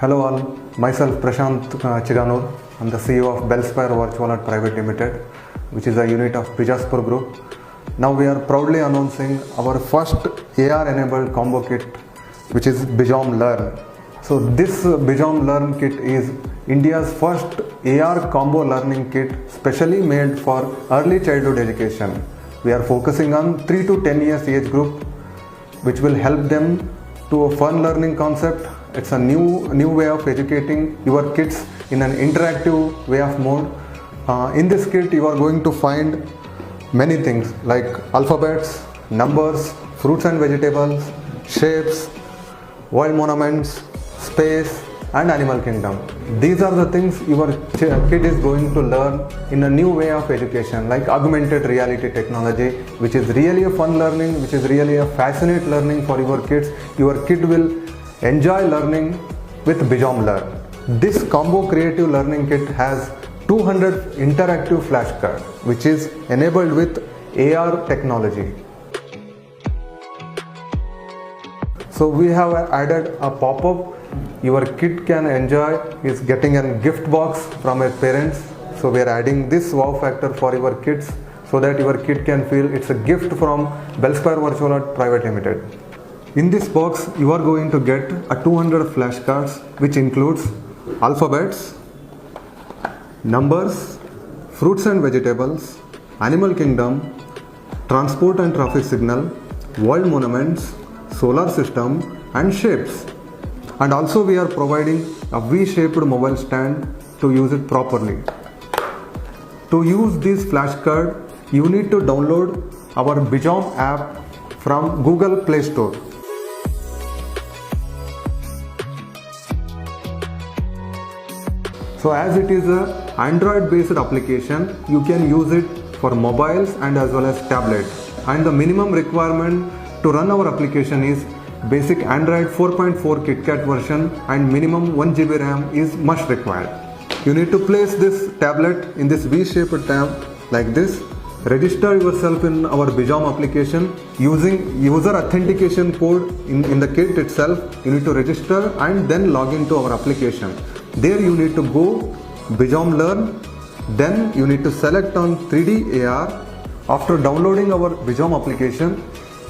Hello all, myself Prashant Chiganur. I'm the CEO of Bellspire Virtual Art Private Limited, which is a unit of Bijaspur Group. Now we are proudly announcing our first AR-enabled combo kit, which is Bijom Learn. So this Bijom Learn kit is India's first AR combo learning kit specially made for early childhood education. We are focusing on 3 to 10 years age group, which will help them to a fun learning concept. It's a new way of educating your kids in an interactive way of mode. In this kit you are going to find many things like alphabets, numbers, fruits and vegetables, shapes, world monuments, space and animal kingdom. These are the things your kid is going to learn in a new way of education, like augmented reality technology, which is really a fun learning, which is really a fascinating learning for your kids. Your kid will enjoy learning with Bijom Learn. This combo creative learning kit has 200 interactive flashcards, which is enabled with AR technology. So we have added a pop-up your kid can enjoy is getting a gift box from their parents. So we are adding this wow factor for your kids so that your kid can feel it's a gift from Bellspire Virtual Art Private Limited. In this box you are going to get a 200 flashcards, which includes alphabets, numbers, fruits and vegetables, animal kingdom, transport and traffic signal, world monuments, solar system and shapes. And also we are providing a V-shaped mobile stand to use it properly. To use this flashcard, you need to download our Bijom app from Google Play Store. So as it is an Android based application, you can use it for mobiles and as well as tablets. And the minimum requirement to run our application is basic Android 4.4 KitKat version and minimum 1 GB RAM is must required. You need to place this tablet in this V-shaped tab like this. Register yourself in our Bijom application using user authentication code in the kit itself. You need to register and then log into our application. There you need to go Bijom Learn. Then you need to select on 3D AR. After downloading our Bijom application,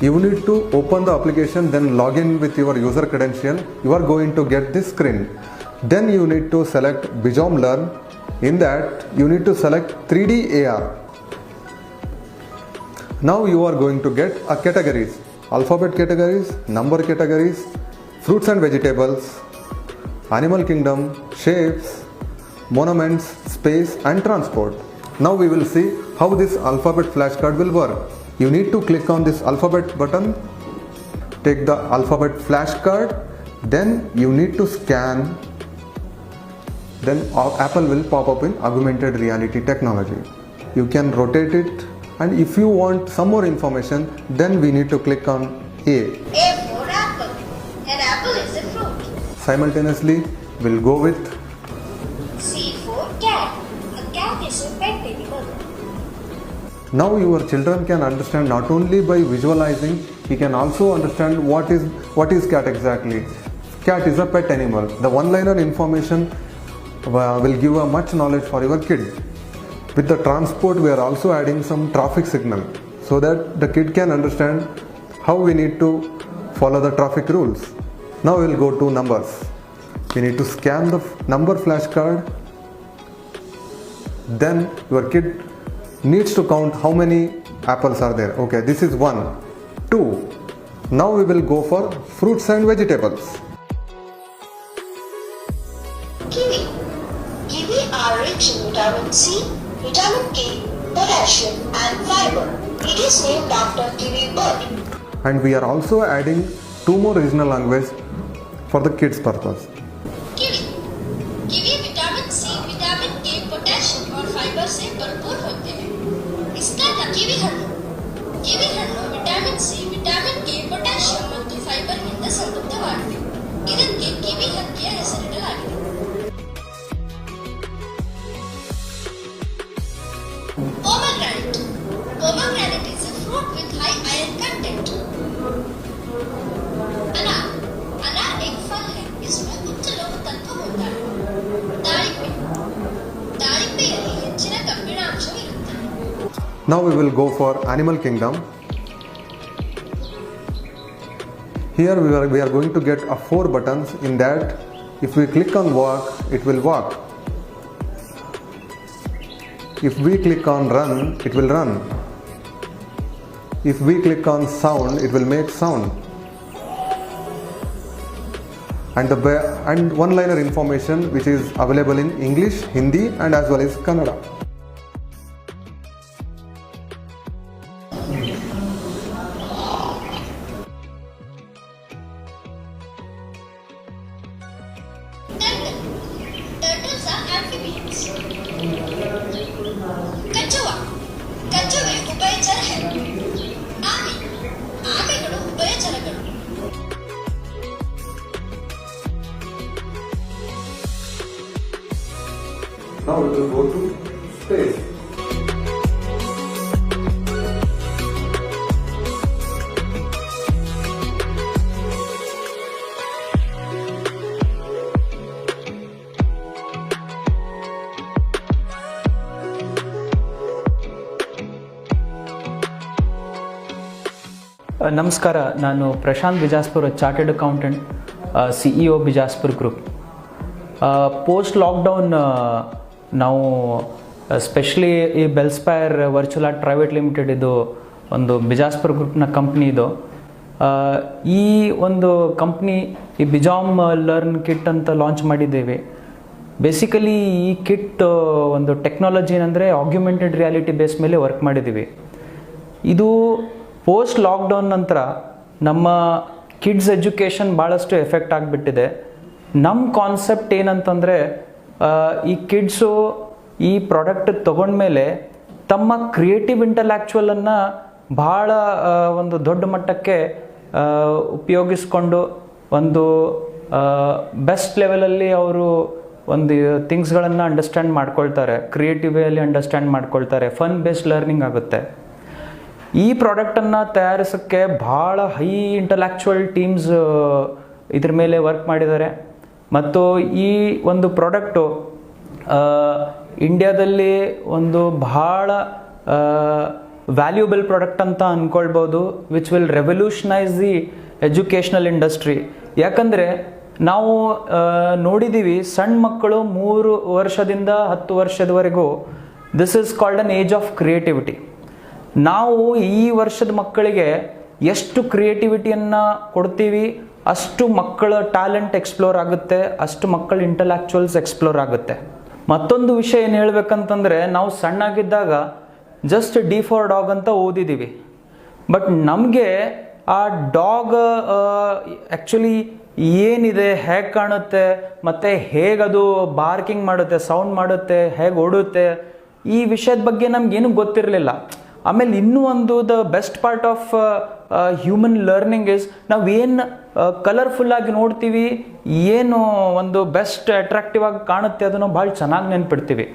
you need to open the application, then log in with your user credential. You are going to get this screen. Then you need to select Bijom Learn. In that, you need to select 3D AR. Now you are going to get a categories, alphabet categories, number categories, fruits and vegetables, animal kingdom, shapes, monuments, space and transport. Now we will see how this alphabet flashcard will work. You need to click on this alphabet button, take the alphabet flashcard, then you need to scan, then Apple will pop up in augmented reality technology. You can rotate it, and if you want some more information, then we need to click on A. A for apple. An apple is a fruit. Simultaneously, we'll go with C for cat. A cat is a pet animal. Now your children can understand not only by visualizing, he can also understand what is cat exactly. Cat is a pet animal. The one-liner information will give a much knowledge for your kid. With the transport, we are also adding some traffic signal so that the kid can understand how we need to follow the traffic rules. Now we will go to numbers. We need to scan the number flashcard. Then your kid needs to count how many apples are there. Okay, this is 1, 2. Now we will go for fruits and vegetables. Kiwi. Kiwi are rich in vitamin C, vitamin K, potassium and fiber. It is named after kiwi bird. And we are also adding 2 more regional languages for the kids purpose. Kiwi. Kiwi vitamin C, vitamin K, potassium और fibre से भरपूर होते हैं. इसका ಕಿವಿ ಹಣ್ಣು vitamin C, vitamin K, potassium ಮತ್ತು ಫೈಬರ್ನಿಂದ ಸಮೃದ್ಧವಾಗಿದೆ. ಇದಕ್ಕೆ ಕಿವಿ ಹಕ್ಕಿಯ ಹೆಸರಿಡಲಾಗಿದೆ. Pomegranate is a fruit with high iron content. अनार एक फल है, इसमें Now we will go for Animal Kingdom. Here we are going to get 4 buttons. In that, if we click on walk, it will walk. If we click on run, it will run. If we click on sound, it will make sound. And one-liner information which is available in English, Hindi and as well as Kannada. Turtle. Turtles are amphibians. ಕಚ್ಚುವ. ಕಚ್ಚುವೆ ಉಭಯಚರ ಹೆಣ್ಣು. ಆಮೆ. ಆಮೆಗಳು ಉಭಯಚರಗಳು. Now we will go to space. ನಮಸ್ಕಾರ, ನಾನು Prashant Bijaspur, chartered accountant, CEO Bijaspur group. Post lockdown ನಾವು specially ಈ ಬೆಲ್ಸ್ಪೈರ್ virtual art private limited ಇದು ಒಂದು ಬಿಜಾಸ್ಪುರ್ ಗ್ರೂಪ್ನ ಕಂಪ್ನಿ ಇದು. ಈ ಒಂದು ಕಂಪ್ನಿ ಈ ಬಿಜಾಮ್ ಲರ್ನ್ ಕಿಟ್ ಅಂತ ಲಾಂಚ್ ಮಾಡಿದ್ದೇವೆ. ಬೇಸಿಕಲಿ ಈ ಕಿಟ್ ಒಂದು ಟೆಕ್ನಾಲಜಿ ಏನಂದರೆ ಆಗ್ಯುಮೆಂಟೆಡ್ ರಿಯಾಲಿಟಿ ಬೇಸ್ ಮೇಲೆ ವರ್ಕ್ ಮಾಡಿದ್ದೀವಿ. ಇದು ಪೋಸ್ಟ್ ಲಾಕ್ಡೌನ್ ನಂತರ ನಮ್ಮ ಕಿಡ್ಸ್ ಎಜುಕೇಷನ್ ಭಾಳಷ್ಟು ಎಫೆಕ್ಟ್ ಆಗಿಬಿಟ್ಟಿದೆ. ನಮ್ಮ ಕಾನ್ಸೆಪ್ಟ್ ಏನಂತಂದರೆ, ಈ ಕಿಡ್ಸು ಈ ಪ್ರಾಡಕ್ಟ್ ತೊಗೊಂಡ್ಮೇಲೆ ತಮ್ಮ ಕ್ರಿಯೇಟಿವ್ ಇಂಟಲೆಕ್ಚುವಲನ್ನು ಭಾಳ ಒಂದು ದೊಡ್ಡ ಮಟ್ಟಕ್ಕೆ ಉಪಯೋಗಿಸ್ಕೊಂಡು ಒಂದು ಬೆಸ್ಟ್ ಲೆವೆಲಲ್ಲಿ ಅವರು ಒಂದು ಥಿಂಗ್ಸ್ಗಳನ್ನು ಅಂಡರ್ಸ್ಟ್ಯಾಂಡ್ ಮಾಡ್ಕೊಳ್ತಾರೆ, ಕ್ರಿಯೇಟಿವ್ ವೇಯಲ್ಲಿ ಅಂಡರ್ಸ್ಟ್ಯಾಂಡ್ ಮಾಡ್ಕೊಳ್ತಾರೆ, ಫನ್ ಬೇಸ್ಡ್ ಲರ್ನಿಂಗ್ ಆಗುತ್ತೆ. ಈ ಪ್ರಾಡಕ್ಟನ್ನು ತಯಾರಿಸೋಕ್ಕೆ ಭಾಳ ಹೈ ಇಂಟಲೆಕ್ಚುವಲ್ ಟೀಮ್ಸ್ ಇದ್ರ ಮೇಲೆ ವರ್ಕ್ ಮಾಡಿದ್ದಾರೆ. ಮತ್ತು ಈ ಒಂದು ಪ್ರಾಡಕ್ಟು ಇಂಡಿಯಾದಲ್ಲಿ ಒಂದು ಭಾಳ ವ್ಯಾಲ್ಯೂಬಲ್ ಪ್ರಾಡಕ್ಟ್ ಅಂತ ಅಂದ್ಕೊಳ್ಬೋದು, which will revolutionise the educational industry. ಯಾಕಂದರೆ ನಾವು ನೋಡಿದ್ದೀವಿ, ಸಣ್ಣ ಮಕ್ಕಳು 3 ವರ್ಷದಿಂದ 10 ವರ್ಷದವರೆಗೂ this is called an age of creativity. ನಾವು ಈ ವರ್ಷದ ಮಕ್ಕಳಿಗೆ ಎಷ್ಟು ಕ್ರಿಯೇಟಿವಿಟಿಯನ್ನು ಕೊಡ್ತೀವಿ, ಅಷ್ಟು ಮಕ್ಕಳ ಟ್ಯಾಲೆಂಟ್ ಎಕ್ಸ್ಪ್ಲೋರ್ ಆಗುತ್ತೆ, ಅಷ್ಟು ಮಕ್ಕಳ ಇಂಟಲೆಕ್ಚುವಲ್ಸ್ ಎಕ್ಸ್ಪ್ಲೋರ್ ಆಗುತ್ತೆ. ಮತ್ತೊಂದು ವಿಷಯ ಏನು ಹೇಳ್ಬೇಕಂತಂದರೆ, ನಾವು ಸಣ್ಣಾಗಿದ್ದಾಗ ಜಸ್ಟ್ ಡಿ ಫಾರ್ ಡಾಗ್ ಅಂತ ಓದಿದ್ದೀವಿ. ಬಟ್ ನಮಗೆ ಆ ಡಾಗ್ ಆ್ಯಕ್ಚುಲಿ ಏನಿದೆ, ಹೇಗೆ ಕಾಣುತ್ತೆ, ಮತ್ತು ಹೇಗದು ಬಾರ್ಕಿಂಗ್ ಮಾಡುತ್ತೆ, ಸೌಂಡ್ ಮಾಡುತ್ತೆ, ಹೇಗೆ ಓಡುತ್ತೆ, ಈ ವಿಷಯದ ಬಗ್ಗೆ ನಮಗೇನು ಗೊತ್ತಿರಲಿಲ್ಲ. ಆಮೇಲೆ ಇನ್ನೂ ಒಂದು the best part of human learning is, ನಾವೇನು ಕಲರ್ಫುಲ್ಲಾಗಿ ನೋಡ್ತೀವಿ, ಏನು ಒಂದು ಬೆಸ್ಟ್ ಅಟ್ರಾಕ್ಟಿವ್ ಆಗಿ ಕಾಣುತ್ತೆ, ಅದನ್ನು ಭಾಳ ಚೆನ್ನಾಗಿ ನೆನ್ಪಿಡ್ತೀವಿ.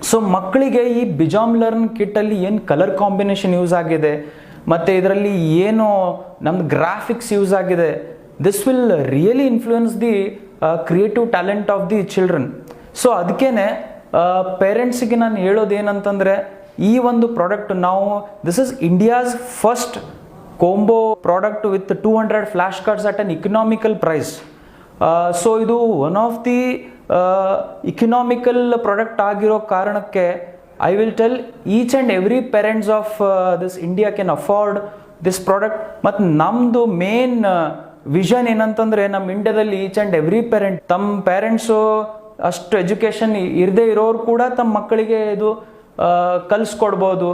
ಸೊ ಮಕ್ಕಳಿಗೆ ಈ ಬಿಜಾಮ್ ಲರ್ನ್ ಕಿಟ್ಟಲ್ಲಿ ಏನು ಕಲರ್ ಕಾಂಬಿನೇಷನ್ ಯೂಸ್ ಆಗಿದೆ, ಮತ್ತು ಇದರಲ್ಲಿ ಏನು ನಮ್ದು ಗ್ರಾಫಿಕ್ಸ್ ಯೂಸ್ ಆಗಿದೆ, this will really influence the creative talent of the children. So ಅದಕ್ಕೇ ಪೇರೆಂಟ್ಸಿಗೆ ನಾನು ಹೇಳೋದೇನಂತಂದರೆ, ಈ ಒಂದು ಪ್ರಾಡಕ್ಟ್ ನಾವು this is India's first combo product with 200 flash cards at an economical price. So ಇದು one of the economical product ಆಗಿರೋ ಕಾರಣಕ್ಕೆ I will tell each and every parents of this India can afford this product. ಮತ್ತು ನಮ್ಮದು main vision ಏನಂತಂದರೆ, ನಮ್ಮ ಇಂಡಿಯಾದಲ್ಲಿ each and every parent ತಮ್ಮ parents ಅಷ್ಟು ಎಜುಕೇಷನ್ ಇರದೇ ಇರೋರು ಕೂಡ ತಮ್ಮ ಮಕ್ಕಳಿಗೆ ಇದು ಕಲಿಸ್ಕೊಡ್ಬೋದು.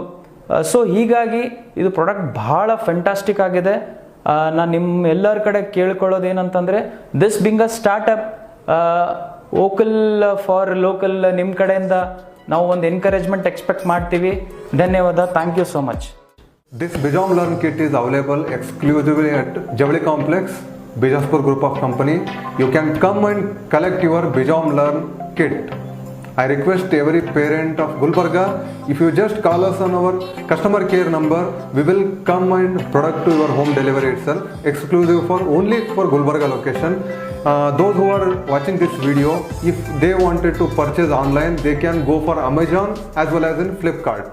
ಸೊ ಹೀಗಾಗಿ ಇದು ಪ್ರಾಡಕ್ಟ್ ಭಾಳ ಫೆಂಟಾಸ್ಟಿಕ್ ಆಗಿದೆ. ನಾನು ನಿಮ್ಮ ಎಲ್ಲರ ಕಡೆ ಕೇಳ್ಕೊಳ್ಳೋದೇನಂತಂದರೆ, this being a startup, vocal for local, ನಿಮ್ಮ ಕಡೆಯಿಂದ ನಾವು ಒಂದು ಎನ್ಕರೇಜ್ಮೆಂಟ್ ಎಕ್ಸ್ಪೆಕ್ಟ್ ಮಾಡ್ತೀವಿ. ಧನ್ಯವಾದ. Thank you so much. This Bijam Learn Kit is available exclusively at Javali Complex, Bijaspur Group of Company. You can come and collect your Bijam Learn Kit. I request every parent of Gulbarga, if you just call us on our customer care number, we will come and product to your home delivery itself, exclusive for only for Gulbarga location. Those who are watching this video, if they wanted to purchase online, they can go for Amazon as well as in Flipkart.